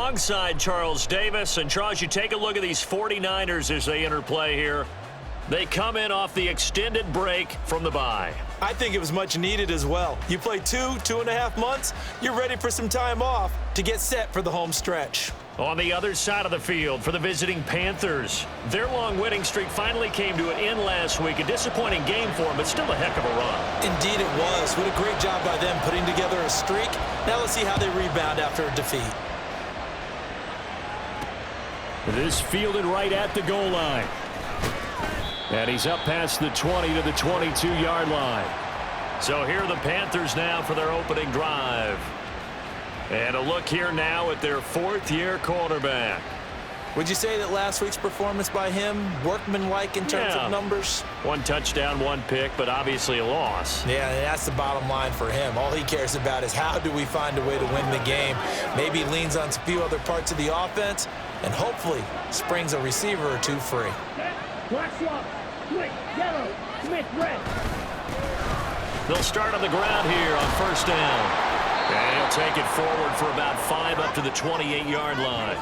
alongside Charles Davis. And Charles, you take a look at these 49ers as they enter play here. They come in off the extended break from the bye. I think it was much needed as well. You play 2.5 months, you're ready for some time off to get set for the home stretch. On the other side of the field for the visiting Panthers, their long winning streak finally came to an end last week. A disappointing game for them, but still a heck of a run. Indeed it was. What a great job by them putting together a streak. Now let's see how they rebound after a defeat. This fielded right at the goal line. And he's up past the 20 to the 22-yard line. So here are the Panthers now for their opening drive. And a look here now at their fourth-year quarterback. Would you say that last week's performance by him, workmanlike in terms of numbers? 1 touchdown, 1 pick, but obviously a loss. Yeah, that's the bottom line for him. All he cares about is how do we find a way to win the game. Maybe leans on a few other parts of the offense, and hopefully springs a receiver or two free. Black swap, Smith, yellow, Smith, red. They'll start on the ground here on first down. And he'll take it forward for about 5 up to the 28-yard line.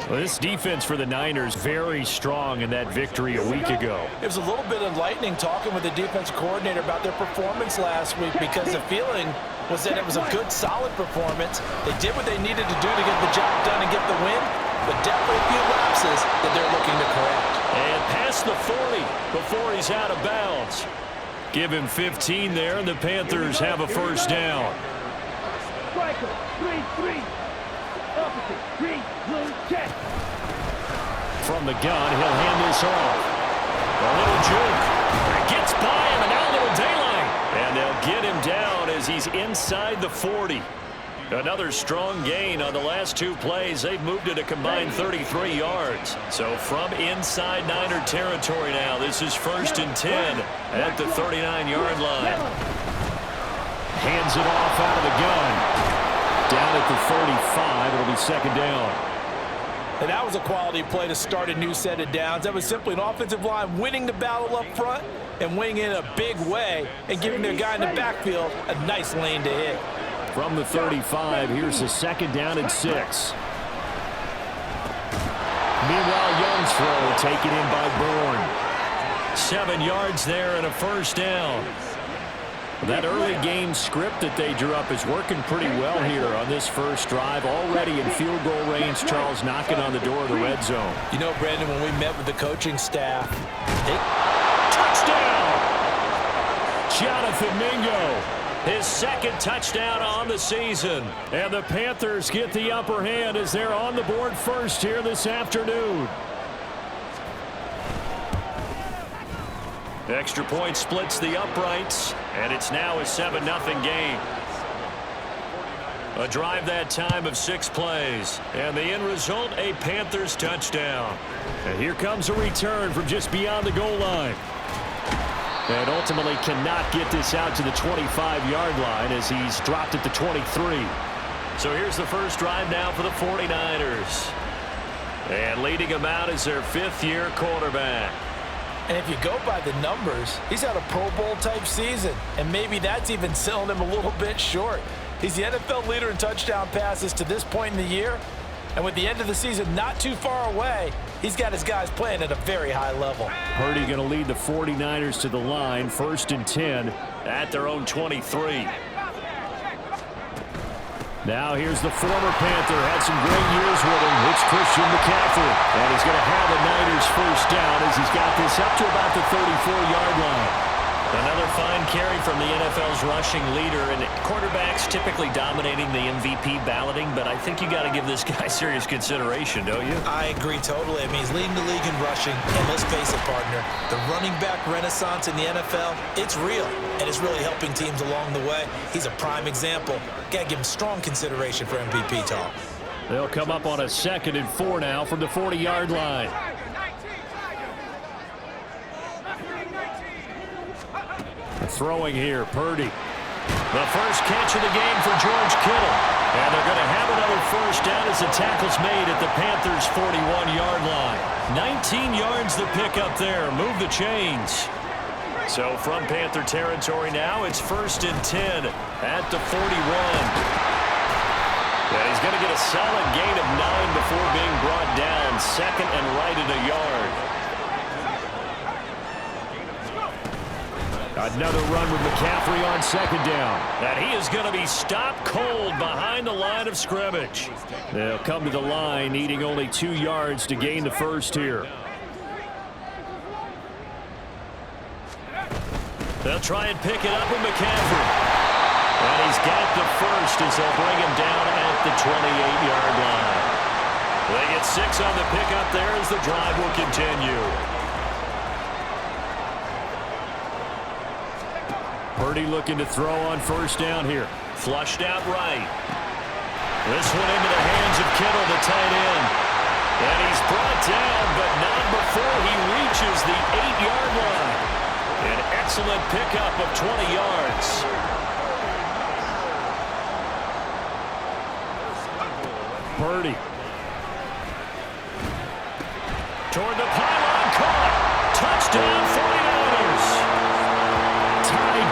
Well, this defense for the Niners very strong in that victory a week ago. It was a little bit enlightening talking with the defense coordinator about their performance last week because the feeling was that it was a good, solid performance. They did what they needed to do to get the job done and get the win, but definitely a few lapses that they're looking to correct. And past the 40 before he's out of bounds. Give him 15 there, and the Panthers have a first down. Striker, 3-3. Opposite, green, blue, check. From the gun, he'll hand this off. A little juke. Gets by him, and now a little daylight. And they'll get him down as he's inside the 40. Another strong gain on the last 2 plays. They've moved it a combined 33 yards. So from inside Niner territory now, this is 1st and 10 at the 39-yard line. Hands it off out of the gun. Down at the 35, it'll be 2nd down. And that was a quality play to start a new set of downs. That was simply an offensive line winning the battle up front and winning in a big way and giving their guy in the backfield a nice lane to hit. From the 35, here's the 2nd down and 6. Meanwhile, Young's throw taken in by Bourne. 7 yards there and a first down. That early game script that they drew up is working pretty well here on this first drive. Already in field goal range, Charles knocking on the door of the red zone. You know, Brandon, when we met with the coaching staff, touchdown! Jonathan Mingo, his 2nd touchdown on the season. And the Panthers get the upper hand as they're on the board first here this afternoon. Extra point splits the uprights, and it's now a 7-0 game. A drive that time of 6 plays, and the end result, a Panthers touchdown. And here comes a return from just beyond the goal line. And ultimately cannot get this out to the 25-yard line as he's dropped at the 23. So here's the first drive now for the 49ers. And leading them out is their 5th-year quarterback. And if you go by the numbers, he's had a Pro Bowl-type season, and maybe that's even selling him a little bit short. He's the NFL leader in touchdown passes to this point in the year, and with the end of the season not too far away, he's got his guys playing at a very high level. Purdy going to lead the 49ers to the line, 1st and 10 at their own 23. Now here's the former Panther, had some great years with him. It's Christian McCaffrey. And he's going to have the Niners first down as he's got this up to about the 34-yard line. Another fine carry from the NFL's rushing leader, and quarterbacks typically dominating the MVP balloting, but I think you got to give this guy serious consideration, don't you? I agree totally. I mean, he's leading the league in rushing, and let's face it, partner, the running back renaissance in the NFL, it's real, and it's really helping teams along the way. He's a prime example. Got to give him strong consideration for MVP talk. They'll come up on a 2nd and 4 now from the 40-yard line. Throwing here, Purdy. The first catch of the game for George Kittle. And they're going to have another first down as the tackle's made at the Panthers' 41-yard line. 19 yards the pick up there. Move the chains. So from Panther territory now, it's 1st and 10 at the 41. Yeah, he's going to get a solid gain before being brought down. Second and right at a yard. Another run with McCaffrey on second down. And he is going to be stopped cold behind the line of scrimmage. They'll come to the line needing only 2 yards to gain the first here. They'll try and pick it up with McCaffrey. And he's got the first as they'll bring him down at the 28-yard line. They get 6 on the pickup there as the drive will continue. Purdy looking to throw on first down here. Flushed out right. This one into the hands of Kittle, the tight end. And he's brought down, but not before he reaches the 8-yard line. An excellent pickup of 20 yards. Purdy. Toward the pylon, caught. Touchdown, 49ers.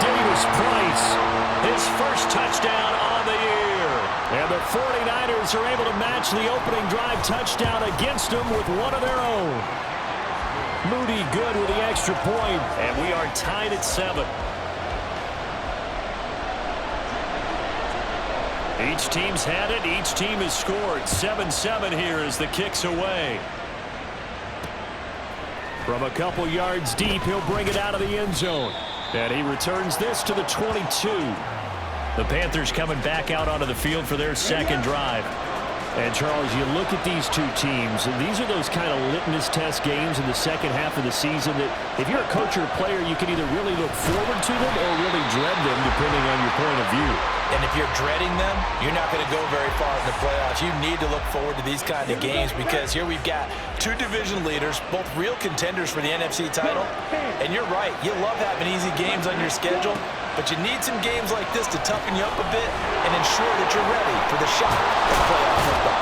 Davis-Price, his first touchdown on the year. And the 49ers are able to match the opening drive touchdown against them with one of their own. Moody good with the extra point, and we are tied at 7. Each team's had it. Each team has scored. 7-7 here as the kick's away. From a couple yards deep, he'll bring it out of the end zone. And he returns this to the 22. The Panthers coming back out onto the field for their second drive. And, Charles, you look at these two teams, and these are those kind of litmus test games in the second half of the season that if you're a coach or a player, you can either really look forward to them or really dread them, depending on your point of view. And if you're dreading them, you're not going to go very far in the playoffs. You need to look forward to these kind of games because here we've got 2 division leaders, both real contenders for the NFC title. And you're right, you love having easy games on your schedule, but you need some games like this to toughen you up a bit and ensure that you're ready for the shot of playoff football.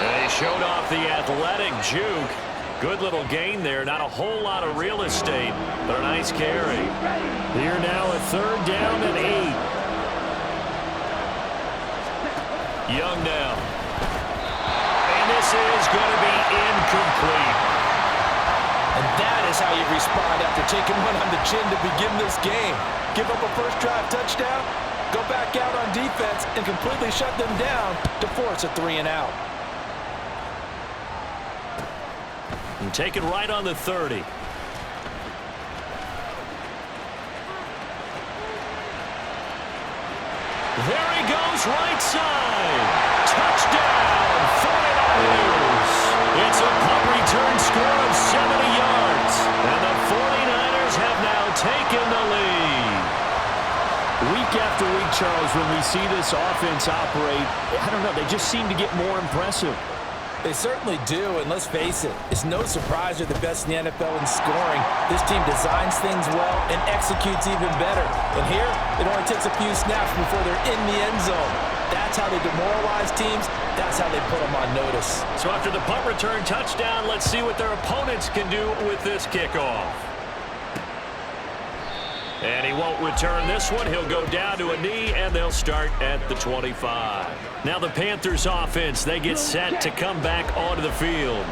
And he showed off the athletic juke. Good little gain there. Not a whole lot of real estate, but a nice carry. Here now a third down and 8. Young now. And this is going to be incomplete. And that is how you respond after taking one on the chin to begin this game. Give up a first drive touchdown, go back out on defense, and completely shut them down to force a 3-and-out. And take it right on the 30. There he goes, right side. Touchdown, 49ers. It's a punt return score of 70 yards. And the 49ers have now taken the lead. Week after week, Charles, when we see this offense operate, I don't know, they just seem to get more impressive. They certainly do, and let's face it, it's no surprise they're the best in the NFL in scoring. This team designs things well and executes even better. And here, it only takes a few snaps before they're in the end zone. That's how they demoralize teams. That's how they put them on notice. So after the punt return touchdown, let's see what their opponents can do with this kickoff. And he won't return this one. He'll go down to a knee, and they'll start at the 25. Now the Panthers offense, they get set to come back onto the field.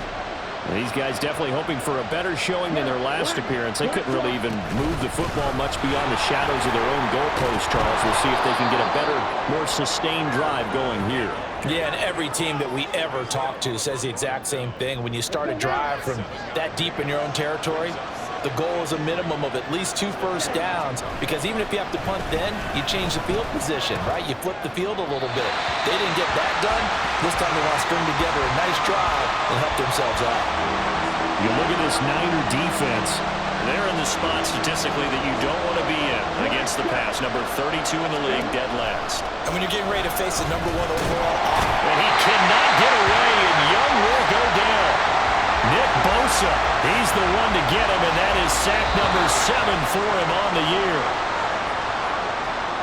And these guys definitely hoping for a better showing than their last appearance. They couldn't really even move the football much beyond the shadows of their own goalpost, Charles. We'll see if they can get a better, more sustained drive going here. Yeah, and every team that we ever talk to says the exact same thing. When you start a drive from that deep in your own territory, the goal is a minimum of at least 2 first downs, because even if you have to punt then, you change the field position, right? You flip the field a little bit. They didn't get that done. This time they want to string together a nice drive and help themselves out. You look at this Niner defense. They're in the spot statistically that you don't want to be in against the pass. Number 32 in the league, dead last. And when you're getting ready to face the #1 overall. And he cannot get away, and Young will go down. Nick Bosa, he's the one to get him, and that is sack number 7 for him on the year.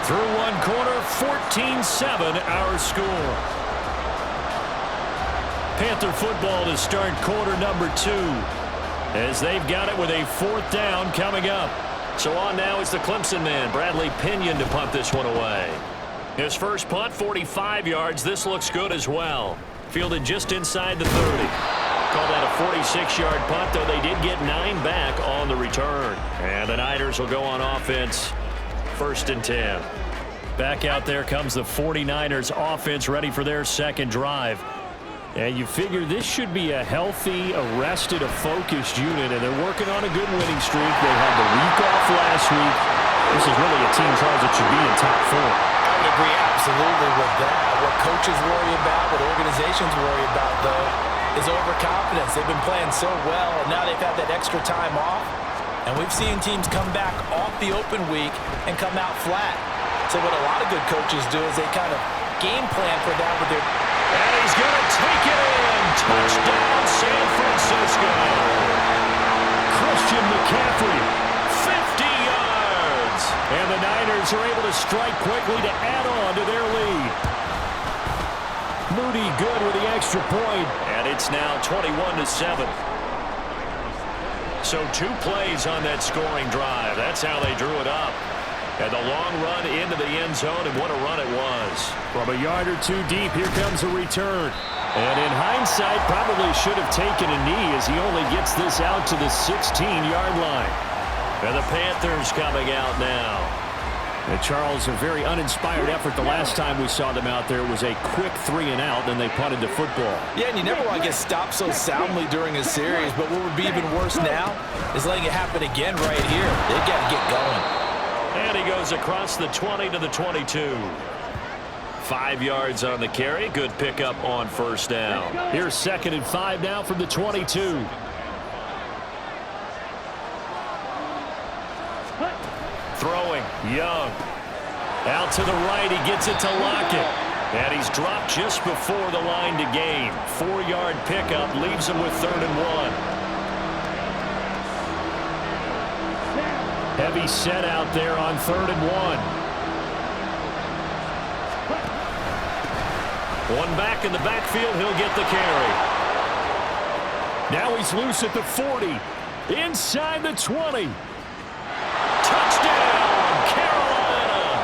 Through one quarter, 14-7 our score. Panther football to start quarter number 2, as they've got it with a 4th down coming up. So on now is the Clemson man, Bradley Pinion, to punt this one away. His first punt, 45 yards. This looks good as well. Fielded just inside the 30. Call that a 46-yard punt, though they did get 9 back on the return. And the Niners will go on offense, 1st and 10. Back out there comes the 49ers offense, ready for their second drive. And you figure this should be a healthy, arrested, a focused unit, and they're working on a good winning streak. They had the week off last week. This is really a team, Charles, that should be in top 4. I would agree absolutely with that. What coaches worry about, what organizations worry about, though, is overconfidence. They've been playing so well, and now they've had that extra time off. And we've seen teams come back off the open week and come out flat. So what a lot of good coaches do is they kind of game plan for that with their... And he's going to take it in. Touchdown, San Francisco. Christian McCaffrey, 50 yards. And the Niners are able to strike quickly to add on to their lead. Moody good with the extra point. And it's now 21-7. So 2 plays on that scoring drive. That's how they drew it up. And the long run into the end zone, and what a run it was. From a yard or 2 deep, here comes a return. And in hindsight, probably should have taken a knee as he only gets this out to the 16-yard line. And the Panthers coming out now. And Charles, a very uninspired effort the last time we saw them out there. It was a quick 3-and-out, then they punted the football. Yeah, and you never want to get stopped so soundly during a series, but what would be even worse now is letting it happen again right here. They've got to get going. And he goes across the 20 to the 22. 5 yards on the carry. Good pickup on 1st down. Here's 2nd and 5 now from the 22. Throwing, Young. Out to the right, he gets it to Lockett. And he's dropped just before the line to gain. 4-yard pickup leaves him with 3rd and 1. Heavy set out there on 3rd and 1. One back in the backfield, he'll get the carry. Now he's loose at the 40. Inside the 20. Touchdown, Carolina.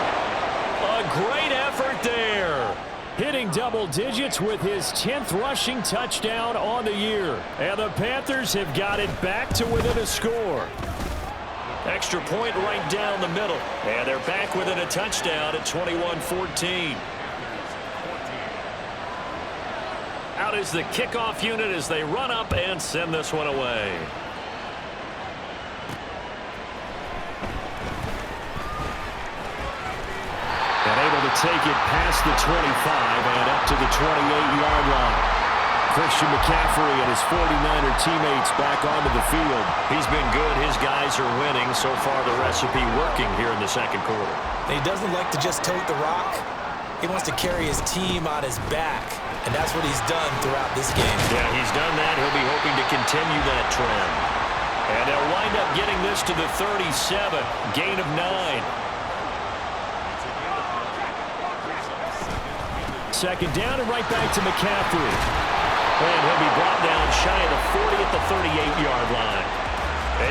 A great effort there. Hitting double digits with his 10th rushing touchdown on the year. And the Panthers have got it back to within a score. Extra point right down the middle. And they're back within a touchdown at 21-14. Out is the kickoff unit as they run up and send this one away. And able to take it past the 25 and up to the 28-yard line. Christian McCaffrey and his 49er teammates back onto the field. He's been good. His guys are winning. So far, the recipe working here in the 2nd quarter. He doesn't like to just tote the rock. He wants to carry his team on his back, and that's what he's done throughout this game. Yeah, he's done that. He'll be hoping to continue that trend. And they'll wind up getting this to the 37. Gain of 9. 2nd down and right back to McCaffrey. And he'll be brought down shy of the 40 at the 38-yard line.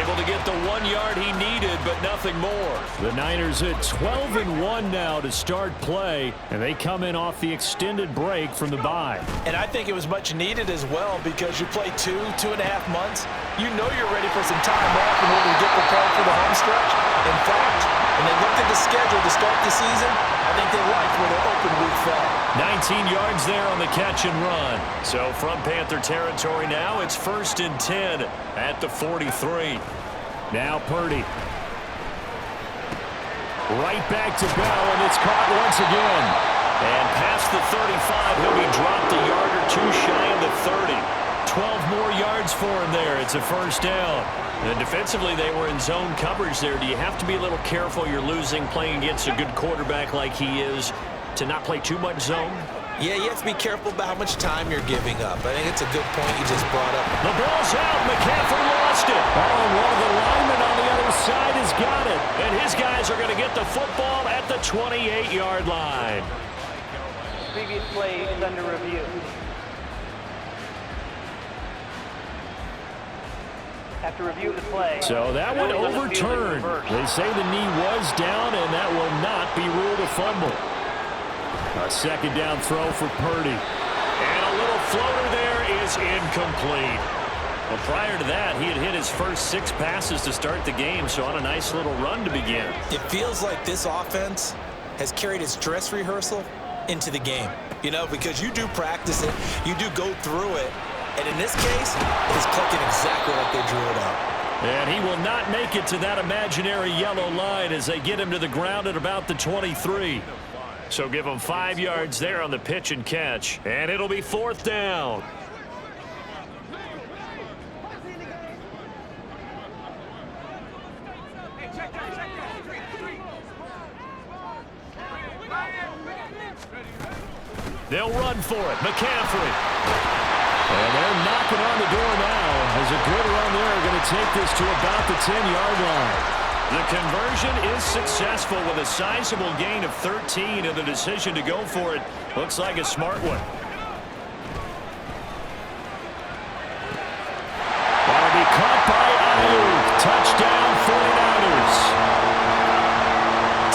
Able to get the 1 yard he needed, but nothing more. The Niners at 12-1 now to start play, and they come in off the extended break from the bye. And I think it was much needed as well because you play 2.5 months. You know you're ready for some time off in order to get prepared for the home stretch. In fact, when they looked at the schedule to start the season, I think they liked where their open week fell. 19 yards there on the catch and run. So from Panther territory now, it's 1st and 10 at the 43. Now Purdy. Right back to Bell, and it's caught once again. And past the 35, he'll be dropped a yard or 2 shy of the 30. 12 more yards for him there. It's a 1st down. And defensively, they were in zone coverage there. Do you have to be a little careful? You're losing, playing against a good quarterback like he is, to not play too much zone? Yeah, you have to be careful about how much time you're giving up. I think it's a good point you just brought up. The ball's out. McCaffrey lost it. Oh, and one of the linemen on the other side has got it. And his guys are going to get the football at the 28-yard line. Previous play is under review. After review of the play. So that one overturned. They say the knee was down, and that will not be ruled a fumble. A 2nd down throw for Purdy. And a little floater there is incomplete. Well, prior to that, he had hit his first 6 passes to start the game, so on a nice little run to begin. It feels like this offense has carried its dress rehearsal into the game. You know, because you do practice it, you do go through it, and in this case, it is clicking exactly like they drew it up. And he will not make it to that imaginary yellow line as they get him to the ground at about the 23. So give him 5 yards there on the pitch and catch, and it'll be 4th down. They'll run for it. McCaffrey. And they're knocking on the door now as a good run there going to take this to about the 10-yard line. The conversion is successful with a sizable gain of 13, and the decision to go for it looks like a smart one. That'll be caught by Ayuk. Touchdown 49ers.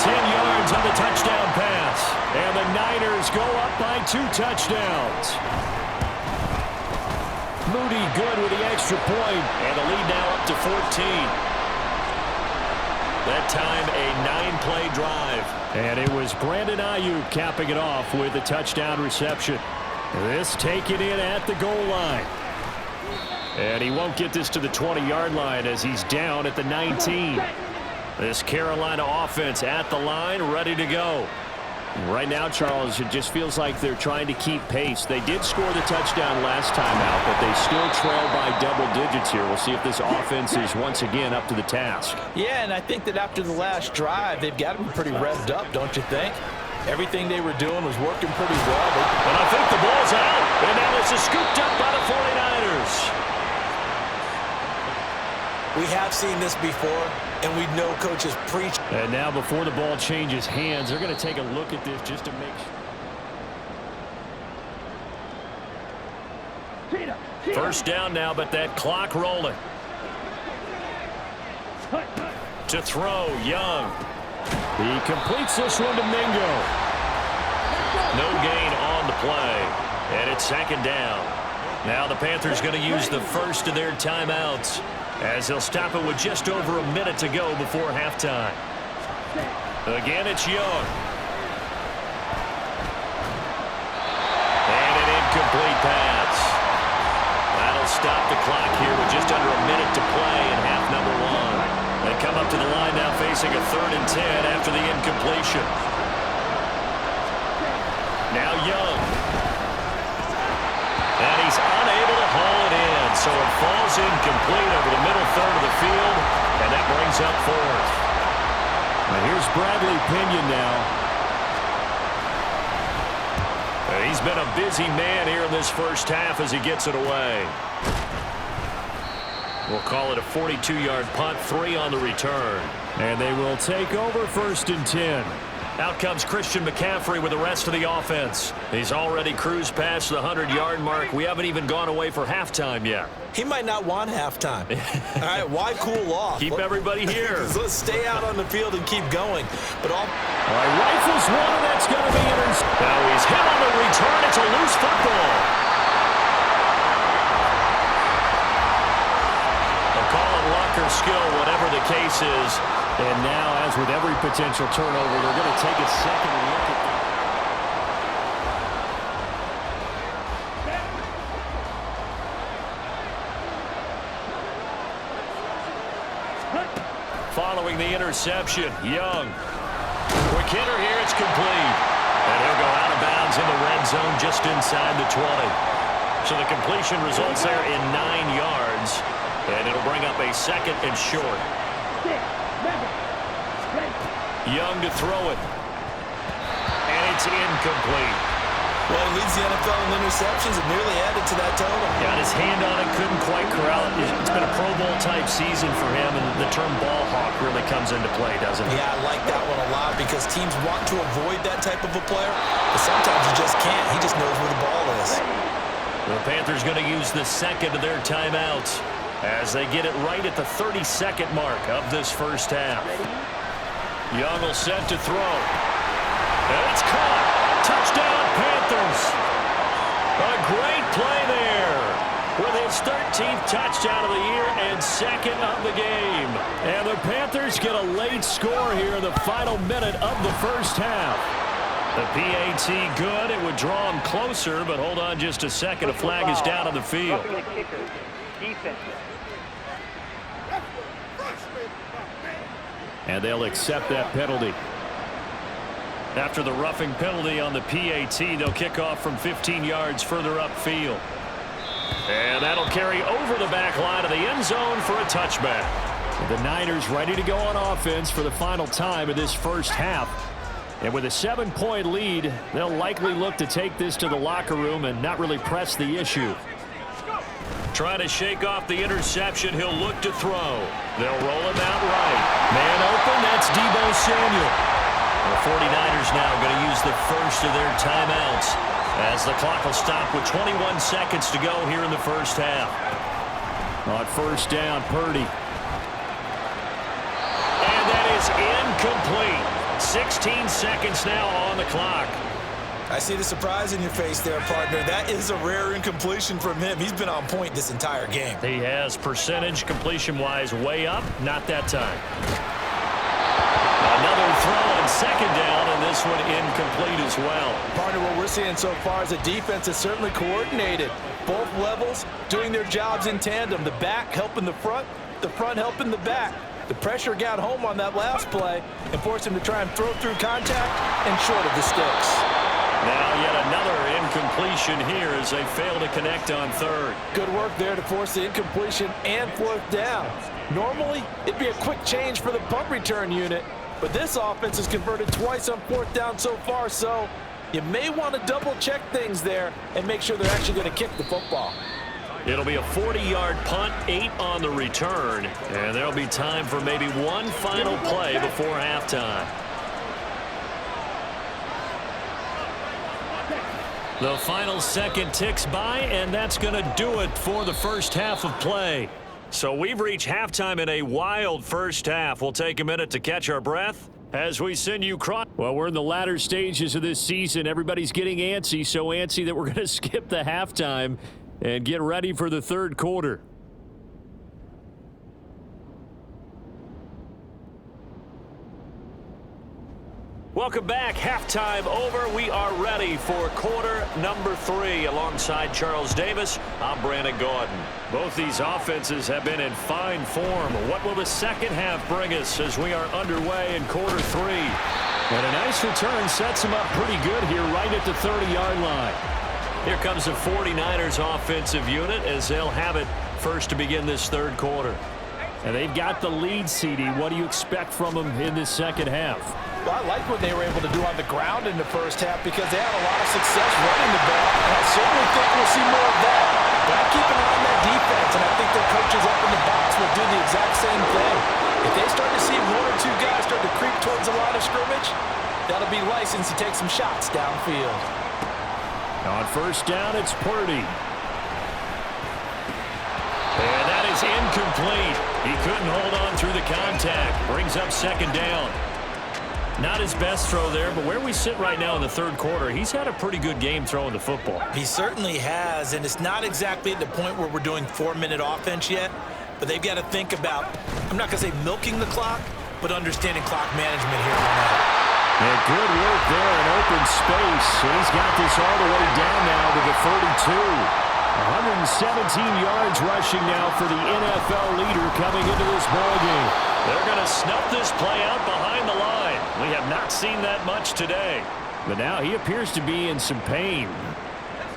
10 yards on the touchdown pass. And the Niners go up by 2 touchdowns. Moody good with the extra point, and the lead now up to 14. That time a 9-play drive. And it was Brandon Ayuk capping it off with a touchdown reception. This taken in at the goal line. And he won't get this to the 20-yard line as he's down at the 19. This Carolina offense at the line, ready to go. Right now, Charles, it just feels like they're trying to keep pace. They did score the touchdown last time out, but they still trail by double digits here. We'll see if this offense is once again up to the task. Yeah, and I think that after the last drive, they've got to be pretty revved up, don't you think? Everything they were doing was working pretty well. But I think the ball's out, and now this is scooped up by the 49ers. We have seen this before, and we know coaches preach. And now before the ball changes hands, they're going to take a look at this just to make sure. First down now, but that clock rolling. To throw, Young. He completes this one to Mingo. No gain on the play, and it's 2nd down. Now the Panthers going to use the first of their timeouts, as they'll stop it with just over a minute to go before halftime. Again, it's Young. And an incomplete pass. That'll stop the clock here with just under a minute to play in half number 1. They come up to the line now facing a 3rd and 10 after the incompletion. Now Young. And he's unable to haul it in, so it falls incomplete over the middle third of the field, and that brings up 4th. Now here's Bradley Pinion now. And he's been a busy man here in this first half as he gets it away. We'll call it a 42-yard punt, 3 on the return. And they will take over 1st and 10. Out comes Christian McCaffrey with the rest of the offense. He's already cruised past the 100-yard mark. We haven't even gone away for halftime yet. He might not want halftime. All right, why cool off? Keep everybody here. Let's stay out on the field and keep going. But all right, rifles one, and that's going to be intercepted. Now he's hit on the return. It's a loose football. They'll call it luck or skill, whatever the case is. And now, as with every potential turnover, they're going to take a second look at that. Following the interception, Young. Quick hitter here, it's complete. And he'll go out of bounds in the red zone just inside the 20. So the completion results there in 9 yards. And it'll bring up a 2nd and short. Young to throw it. And it's incomplete. Well, he leads the NFL in interceptions and nearly added to that total. Got his hand on it, couldn't quite corral it. It's been a Pro Bowl-type season for him, and the term ball hawk really comes into play, doesn't it? Yeah, I like that one a lot because teams want to avoid that type of a player, but sometimes you just can't. He just knows where the ball is. The Panthers going to use the 2nd of their timeouts as they get it right at the 32nd mark of this first half. Young will set to throw. And it's caught. Touchdown, Panthers. A great play 13th touchdown of the year and second of the game. And the Panthers get a late score here in the final minute of the first half. The PAT good. It would draw them closer, but hold on just a second. A flag is down on the field. And they'll accept that penalty. After the roughing penalty on the PAT, they'll kick off from 15 yards further upfield. And that'll carry over the back line of the end zone for a touchback. The Niners ready to go on offense for the final time of this first half. And with a 7-point lead, they'll likely look to take this to the locker room and not really press the issue. Trying to shake off the interception, he'll look to throw. They'll roll him out right. Man open, that's Deebo Samuel. The 49ers now going to use the first of their timeouts as the clock will stop with 21 seconds to go here in the first half. On first down, Purdy. And that is incomplete. 16 seconds now on the clock. I see the surprise in your face there, partner. That is a rare incompletion from him. He's been on point this entire game. He has percentage completion-wise way up. Not that time. Another throw on second down, and this one incomplete as well. Partner, what we're seeing so far is the defense is certainly coordinated. Both levels doing their jobs in tandem. The back helping the front helping the back. The pressure got home on that last play and forced him to try and throw through contact and short of the sticks. Now yet another incompletion here as they fail to connect on third. Good work there to force the incompletion and fourth down. Normally, it'd be a quick change for the punt return unit, but this offense has converted twice on fourth down so far, so you may want to double-check things there and make sure they're actually going to kick the football. It'll be a 40-yard punt, 8 on the return, and there'll be time for maybe one final play before halftime. The final second ticks by, and that's going to do it for the first half of play. So we've reached halftime in a wild first half. We'll take a minute to catch our breath as we send you across. Well, we're in the latter stages of this season. Everybody's getting antsy, so antsy that we're going to skip the halftime and get ready for the third quarter. Welcome back. Halftime over. We are ready for quarter number 3. Alongside Charles Davis, I'm Brandon Gordon. Both these offenses have been in fine form. What will the second half bring us as we are underway in quarter 3? And a nice return sets them up pretty good here right at the 30-yard line. Here comes the 49ers offensive unit as they'll have it first to begin this third quarter. And they've got the lead, CD. What do you expect from them in this second half? Well, I like what they were able to do on the ground in the first half because they had a lot of success running the ball, and I certainly think we'll see more of that. But I keep an eye on that defense, and I think their coaches up in the box will do the exact same thing. If they start to see one or two guys start to creep towards the line of scrimmage, that'll be license to take some shots downfield. On first down, it's Purdy. And that is incomplete. He couldn't hold on through the contact. Brings up second down. Not his best throw there, but where we sit right now in the third quarter, he's had a pretty good game throwing the football. He certainly has, and it's not exactly at the point where we're doing 4-minute offense yet, but they've got to think about, I'm not going to say milking the clock, but understanding clock management here on out. And good work there in open space. And he's got this all the way down now to the 32. 117 yards rushing now for the NFL leader coming into this ballgame. They're going to snuff this play out behind the line. We have not seen that much today. But now he appears to be in some pain.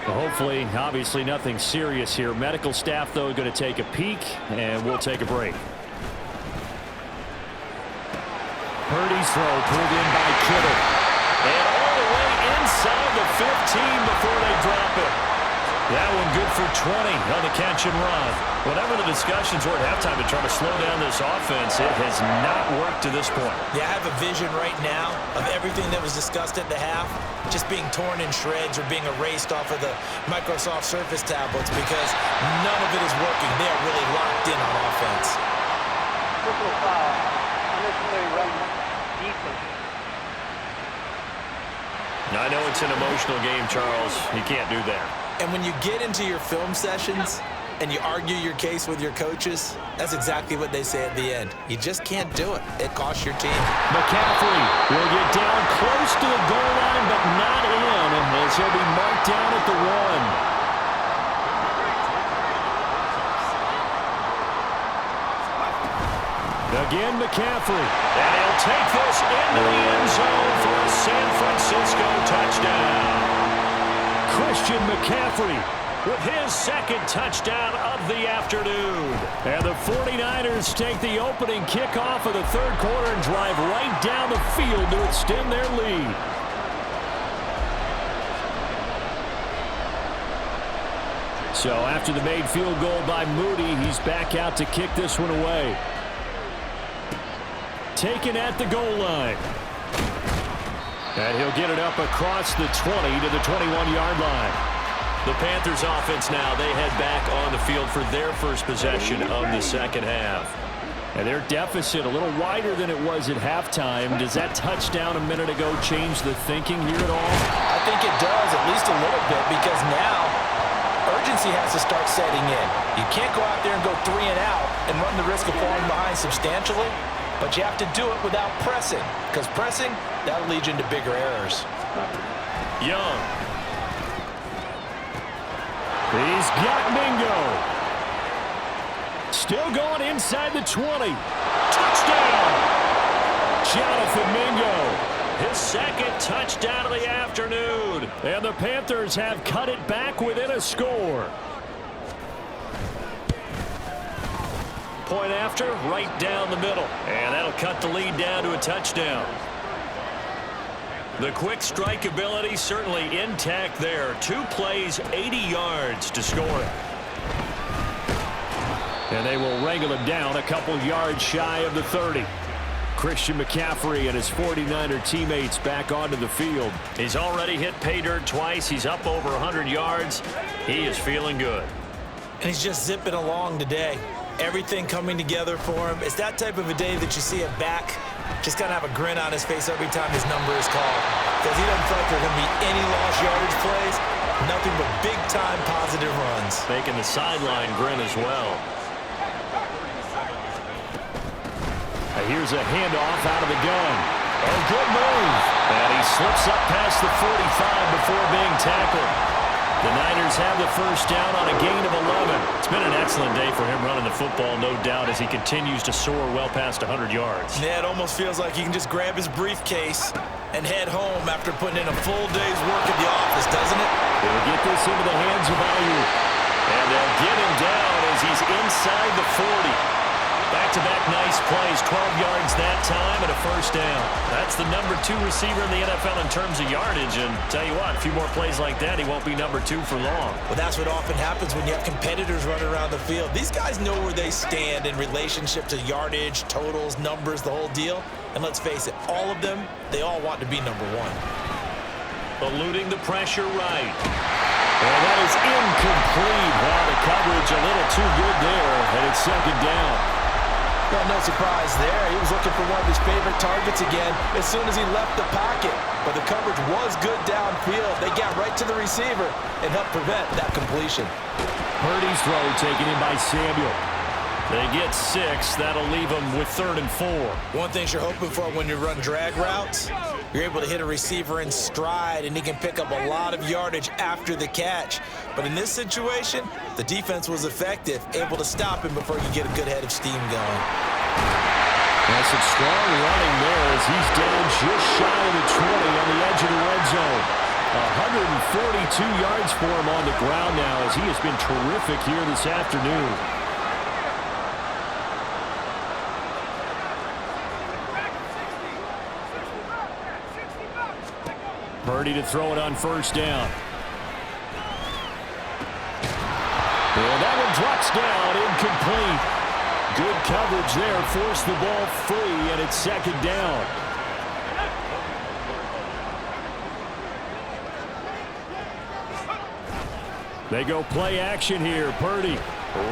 Hopefully, obviously nothing serious here. Medical staff, though, going to take a peek, and we'll take a break. Purdy's throw pulled in by Kittle. And all the way inside the 15 before they drop it. That one good for 20 on the catch and run. Whatever the discussions were at halftime to try to slow down this offense, it has not worked to this point. Yeah, I have a vision right now of everything that was discussed at the half just being torn in shreds or being erased off of the Microsoft Surface tablets because none of it is working. They are really locked in on offense. Personal foul. Unnecessary run defense. Now, I know it's an emotional game, Charles. You can't do that. And when you get into your film sessions, and you argue your case with your coaches, that's exactly what they say at the end. You just can't do it. It costs your team. McCaffrey will get down close to the goal line, but not in, as he'll be marked down at the 1. Again, McCaffrey. And he'll take this into the end zone for a San Francisco touchdown. Christian McCaffrey with his second touchdown of the afternoon. And the 49ers take the opening kickoff of the third quarter and drive right down the field to extend their lead. So after the made field goal by Moody, he's back out to kick this one away. Taken at the goal line. And he'll get it up across the 20 to the 21-yard line. The Panthers offense now, they head back on the field for their first possession of the second half. And their deficit a little wider than it was at halftime. Does that touchdown a minute ago change the thinking here at all? I think it does, at least a little bit, because now urgency has to start setting in. You can't go out there and go 3 and out and run the risk of falling behind substantially. But you have to do it without pressing, because pressing, that'll lead you into bigger errors. Young. He's got Mingo. Still going inside the 20. Touchdown! Jonathan Mingo. His second touchdown of the afternoon. And the Panthers have cut it back within a score. Point after, right down the middle. And that'll cut the lead down to a touchdown. The quick strike ability certainly intact there. 2 plays, 80 yards to score it. And they will wrangle him down a couple yards shy of the 30. Christian McCaffrey and his 49er teammates back onto the field. He's already hit pay dirt twice. He's up over 100 yards. He is feeling good. And he's just zipping along today. Everything coming together for him. It's that type of a day that you see a back just kind of have a grin on his face every time his number is called. Because he doesn't feel like there are going to be any lost yardage plays. Nothing but big-time positive runs. Making the sideline grin as well. And here's a handoff out of the gun. Oh, good move. And he slips up past the 45 before being tackled. The Niners have the first down on a gain of 11. It's been an excellent day for him running the football, no doubt, as he continues to soar well past 100 yards. Yeah, it almost feels like he can just grab his briefcase and head home after putting in a full day's work at the office, doesn't it? They'll get this into the hands of Ayuk. And they'll get him down as he's inside the 40. Back-to-back nice plays, 12 yards that time and a first down. That's the number 2 receiver in the NFL in terms of yardage. And tell you what, a few more plays like that, he won't be number 2 for long. Well, that's what often happens when you have competitors running around the field. These guys know where they stand in relationship to yardage, totals, numbers, the whole deal. And let's face it, all of them, they all want to be number 1. Eluding the pressure right. And that is incomplete. Wow, the coverage a little too good there, and it's second down. Well, no surprise there. He was looking for one of his favorite targets again as soon as he left the pocket. But the coverage was good downfield. They got right to the receiver and helped prevent that completion. Purdy's throw taken in by Samuel. They get 6. That'll leave them with 3rd and 4. One thing you're hoping for when you run drag routes, you're able to hit a receiver in stride, and he can pick up a lot of yardage after the catch. But in this situation, the defense was effective, able to stop him before you get a good head of steam going. That's some strong running there as he's down just shy of the 20 on the edge of the red zone. 142 yards for him on the ground now as he has been terrific here this afternoon. Purdy to throw it on first down. And that one drops down, incomplete. Good coverage there, forced the ball free, and it's second down. They go play action here. Purdy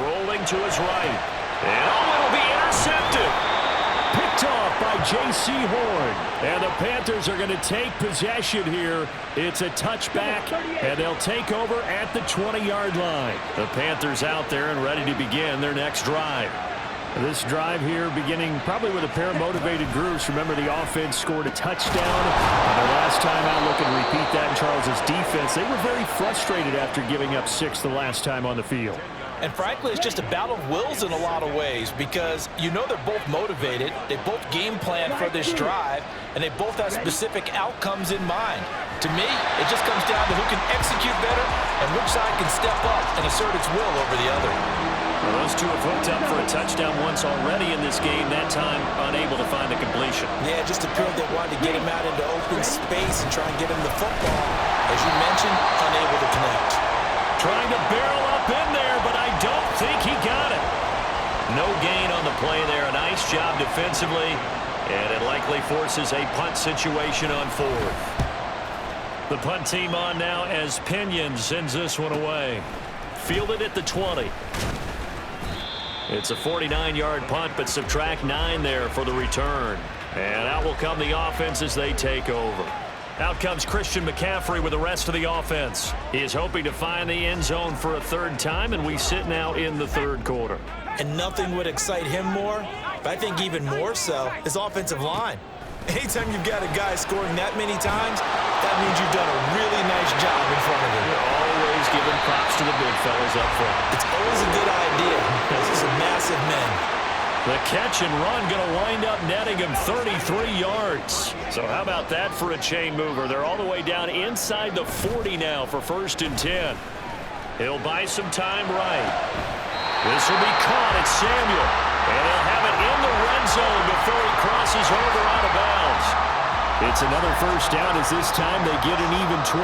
rolling to his right. And it'll be intercepted. Picked off by J.C. Horn. And the Panthers are going to take possession here. It's a touchback, and they'll take over at the 20-yard line. The Panthers out there and ready to begin their next drive. This drive here beginning probably with a pair of motivated groups. Remember, the offense scored a touchdown. And their last time out, looking to repeat that in Charles' defense. They were very frustrated after giving up 6 the last time on the field. And frankly, it's just a battle of wills in a lot of ways because you know they're both motivated, they both game plan for this drive, and they both have specific outcomes in mind. To me, it just comes down to who can execute better and which side can step up and assert its will over the other. Well, those two have hooked up for a touchdown once already in this game, that time unable to find the completion. Yeah, just appeared they wanted to get him out into open space and try and get him the football. As you mentioned, unable to connect. Trying to barrel up in there, but I don't think he got it. No gain on the play there. A nice job defensively, and it likely forces a punt situation on 4th. The punt team on now as Pinion sends this one away. Fielded at the 20. It's a 49-yard punt, but subtract 9 there for the return. And out will come the offense as they take over. Out comes Christian McCaffrey with the rest of the offense. He is hoping to find the end zone for a 3rd time, and we sit now in the 3rd quarter. And nothing would excite him more, but I think even more so, his offensive line. Anytime you've got a guy scoring that many times, that means you've done a really nice job in front of him. You're always giving props to the big fellas up front. It's always a good idea. These are massive men. The catch and run going to wind up netting him 33 yards. So how about that for a chain mover? They're all the way down inside the 40 now for 1st and 10. He'll buy some time right. This will be caught at Samuel. And he'll have it in the red zone before he crosses over out of bounds. It's another 1st down as this time they get an even 20.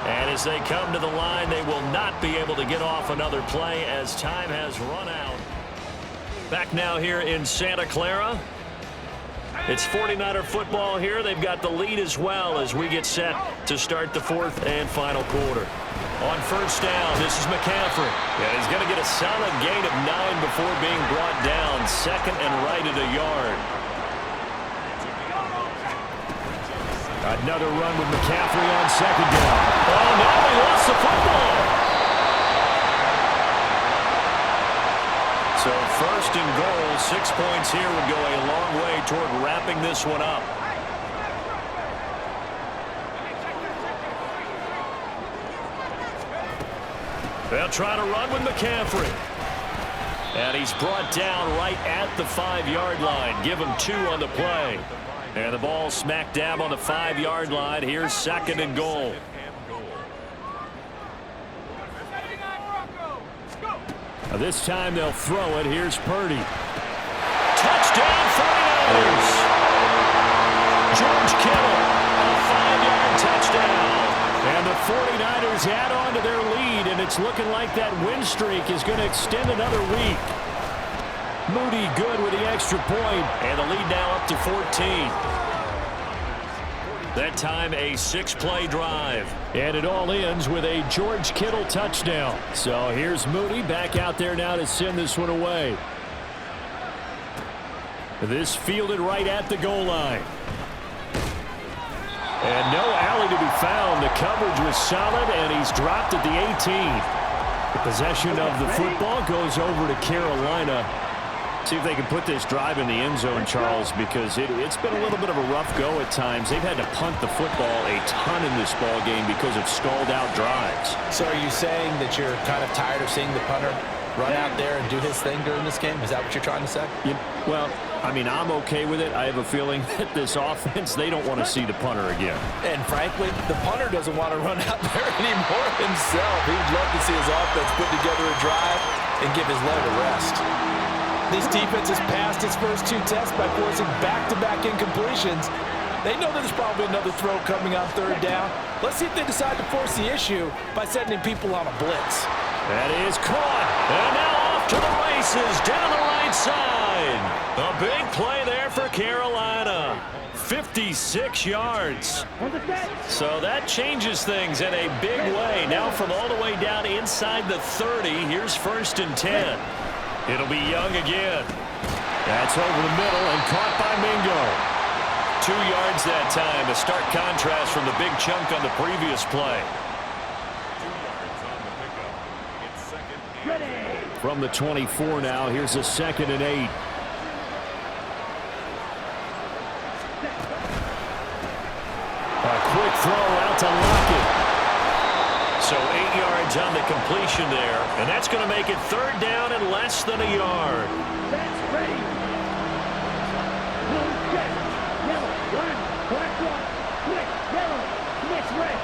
And as they come to the line, they will not be able to get off another play as time has run out. Back now here in Santa Clara. It's 49er football here. They've got the lead as well as we get set to start the 4th and final quarter. On 1st down, this is McCaffrey. And he's going to get a solid gain of 9 before being brought down. 2nd and right at a yard. Another run with McCaffrey on 2nd down. Oh, no, he lost the football. So 1st and goal, 6 points here would go a long way toward wrapping this one up. They'll try to run with McCaffrey. And he's brought down right at the 5-yard line. Give him 2 on the play. And the ball smack dab on the 5-yard line. Here's 2nd and goal. This time they'll throw it. Here's Purdy. Touchdown 49ers. George Kittle. A 5-yard touchdown. And the 49ers add on to their lead, and it's looking like that win streak is going to extend another week. Moody good with the extra point, and the lead now up to 14. That time a 6-play drive. And it all ends with a George Kittle touchdown. So here's Moody back out there now to send this one away. This fielded right at the goal line. And no alley to be found. The coverage was solid, and he's dropped at the 18. The possession of the football goes over to Carolina. See if they can put this drive in the end zone, Charles, because it's been a little bit of a rough go at times. They've had to punt the football a ton in this ball game because of stalled-out drives. So are you saying that you're kind of tired of seeing the punter run out there and do his thing during this game? Is that what you're trying to say? Well, I mean, I'm okay with it. I have a feeling that this offense, they don't want to see the punter again. And frankly, the punter doesn't want to run out there anymore himself. He'd love to see his offense put together a drive and give his leg a rest. This defense has passed its first 2 tests by forcing back-to-back incompletions. They know there's probably another throw coming on 3rd down. Let's see if they decide to force the issue by sending people on a blitz. That is caught. And now off to the races down the right side. A big play there for Carolina. 56 yards. On the set. So that changes things in a big way. Now from all the way down inside the 30, here's 1st and 10. It'll be Young again. That's over the middle and caught by Mingo. 2 yards that time, a stark contrast from the big chunk on the previous play. From the 24 now, here's a 2nd and 8. A quick throw out to Lockett. So 8 yards on the completion there, and that's going to make it 3rd down and less than a yard. That's ready. Blue, jet, yellow, run, black, one, quick, yellow, mix, red.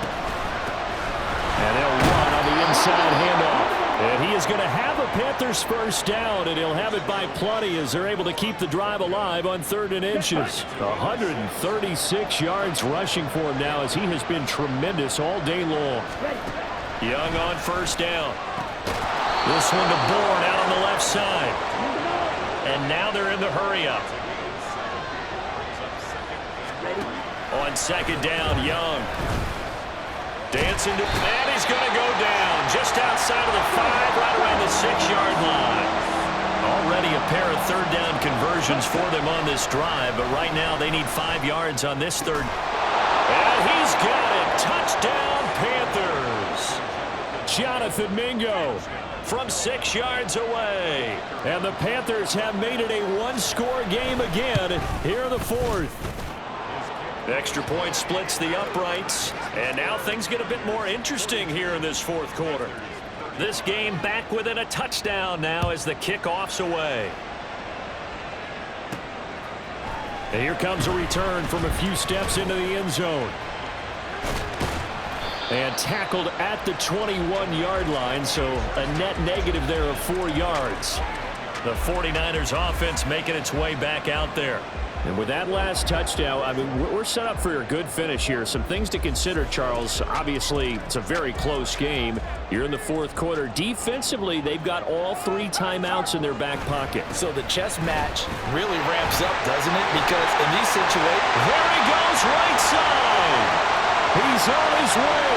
And they'll run on the inside handoff. And he is going to have a Panthers 1st down, and he'll have it by plenty as they're able to keep the drive alive on 3rd and inches. 136 yards rushing for him now as he has been tremendous all day long. Young on 1st down. This one to Bourne out on the left side. And now they're in the hurry-up. On 2nd down, Young. Dancing to, and he's going to go down just outside of the 5, right around the 6-yard line. Already a pair of 3rd down conversions for them on this drive, but right now they need 5 yards on this 3rd. And he's got it. Touchdown, Panthers. Jonathan Mingo from 6 yards away. And the Panthers have made it a one-score game again here in the 4th. Extra point splits the uprights, and now things get a bit more interesting here in this 4th quarter. This game back within a touchdown now as the kickoff's away. And here comes a return from a few steps into the end zone. And tackled at the 21-yard line, so a net negative there of 4 yards. The 49ers offense making its way back out there. And with that last touchdown, I mean, we're set up for a good finish here. Some things to consider, Charles. Obviously, it's a very close game. You're in the 4th quarter. Defensively, they've got all 3 timeouts in their back pocket. So the chess match really ramps up, doesn't it? Because in these situations... There he goes, right side. He's on his way.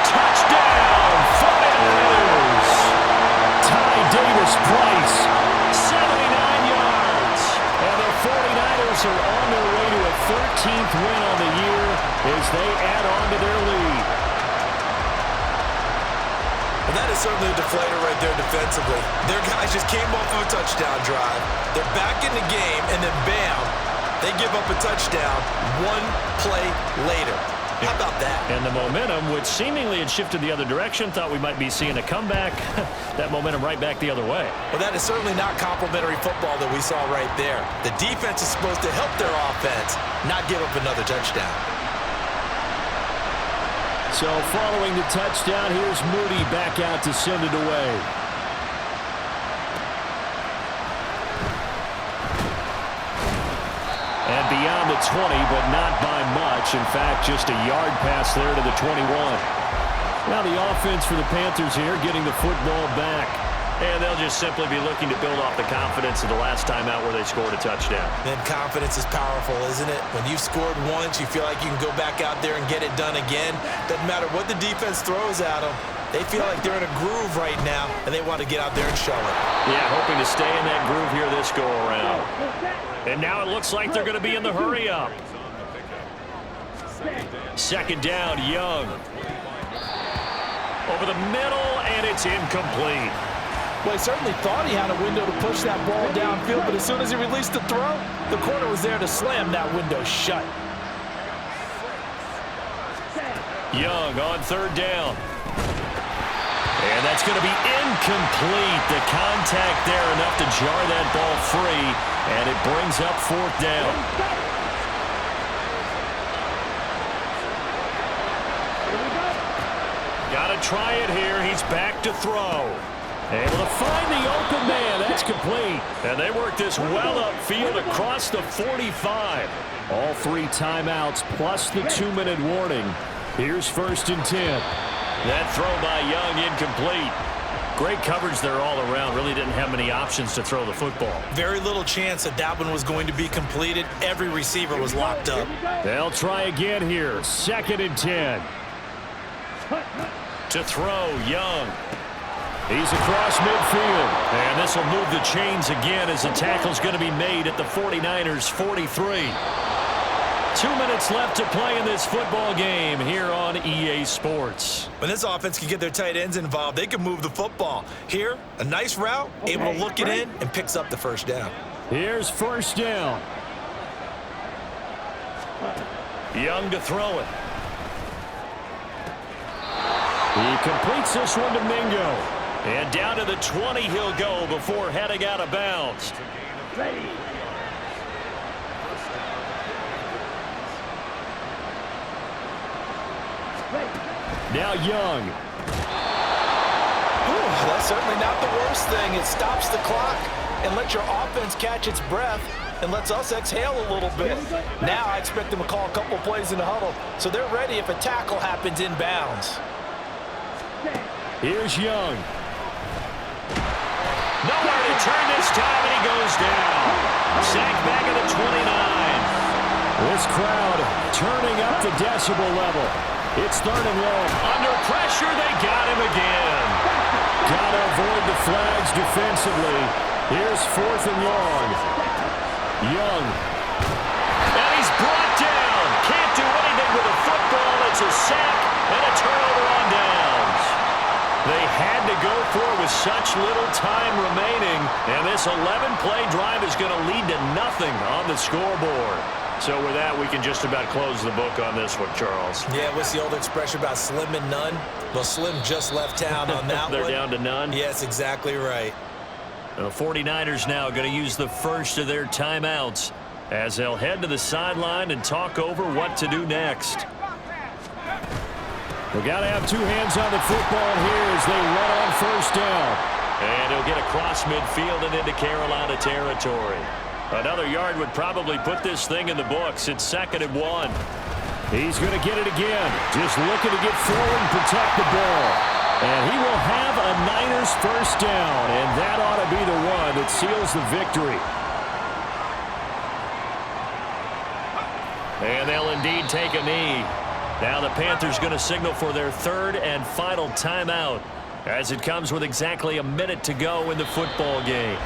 Touchdown, 49ers. Ty Davis-Price, 79 yards. And the 49ers are on their way to a 13th win on the year as they add on to their lead. Well, that is certainly a deflator right there defensively. Their guys just came off of a touchdown drive. They're back in the game, and then bam, they give up a touchdown 1 play later. How about that? And the momentum, which seemingly had shifted the other direction, thought we might be seeing a comeback. That momentum right back the other way. Well, that is certainly not complimentary football that we saw right there. The defense is supposed to help their offense, not give up another touchdown. So following the touchdown, here's Moody back out to send it away. And beyond the 20, but not by much. In fact, just a yard pass there to the 21. Now the offense for the Panthers here getting the football back. And they'll just simply be looking to build off the confidence of the last time out where they scored a touchdown. Then confidence is powerful, isn't it? When you've scored once, you feel like you can go back out there and get it done again. Doesn't matter what the defense throws at them. They feel like they're in a groove right now, and they want to get out there and show it. Yeah, hoping to stay in that groove here this go-around. And now it looks like they're going to be in the hurry-up. 2nd down, Young. Over the middle, and it's incomplete. Well, he certainly thought he had a window to push that ball downfield, but as soon as he released the throw, the corner was there to slam that window shut. Young on 3rd down. And that's going to be incomplete. The contact there enough to jar that ball free, and it brings up 4th down. Got to try it here. He's back to throw. Able to find the open man. That's complete. And they work this well upfield across the 45. All 3 timeouts plus the 2-minute warning. Here's 1st and 10. That throw by Young incomplete. Great coverage there all around. Really didn't have many options to throw the football. Very little chance that one was going to be completed. Every receiver was locked up. They'll try again here. 2nd and 10. To throw, Young. He's across midfield. And this will move the chains again as the tackle's going to be made at the 49ers' 43. 2 minutes left to play in this football game here on EA Sports. When this offense can get their tight ends involved, they can move the football. Here, a nice route, able to look it in, and picks up the first down. Here's 1st down. Young to throw it. He completes this one to Mingo. And down to the 20 he'll go before heading out of bounds. Ready. Now Young. Ooh, that's certainly not the worst thing. It stops the clock and lets your offense catch its breath and lets us exhale a little bit. Now I expect them to call a couple plays in the huddle, so they're ready if a tackle happens inbounds. Here's Young. Nowhere to turn this time, and he goes down. Sacked back at the 29. This crowd turning up the decibel level. It's 3rd and long. Under pressure, they got him again. Got to avoid the flags defensively. Here's 4th and long. Young. And he's brought down. Can't do anything with a football. It's a sack and a turnover on downs. They had to go for it with such little time remaining. And this 11-play drive is going to lead to nothing on the scoreboard. So with that, we can just about close the book on this one, Charles. Yeah, what's the old expression about slim and none? Well, Slim just left town on that They're one. down to none? Yes, exactly right. The 49ers now going to use the first of their timeouts as they'll head to the sideline and talk over what to do next. We got to have 2 hands on the football here as they run on 1st down. And he'll get across midfield and into Carolina territory. Another yard would probably put this thing in the books. It's 2nd and 1. He's going to get it again. Just looking to get forward and protect the ball. And he will have a Niners 1st down. And that ought to be the one that seals the victory. And they'll indeed take a knee. Now the Panthers going to signal for their 3rd and final timeout as it comes with exactly a minute to go in the football game.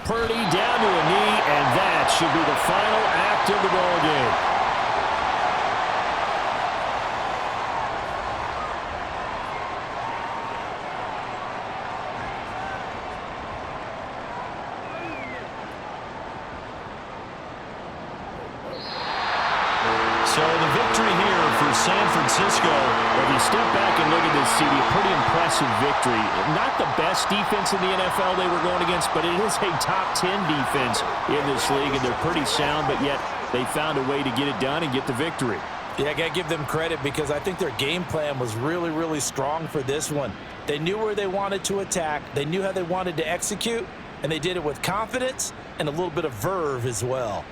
Purdy down to a knee, and that should be the final act of the ball game. So the victory here for San Francisco. If you step back and look at this, CD, a pretty impressive victory. Not the best defense in the NFL they were going against, but it is a top 10 defense in this league, and they're pretty sound, but yet they found a way to get it done and get the victory. Yeah, I got to give them credit because I think their game plan was really, really strong for this one. They knew where they wanted to attack. They knew how they wanted to execute, and they did it with confidence and a little bit of verve as well.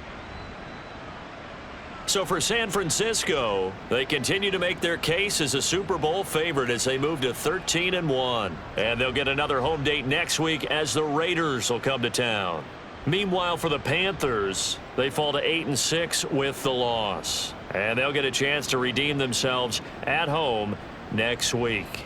So for San Francisco, they continue to make their case as a Super Bowl favorite as they move to 13-1. And they'll get another home date next week as the Raiders will come to town. Meanwhile, for the Panthers, they fall to 8-6 with the loss. And they'll get a chance to redeem themselves at home next week.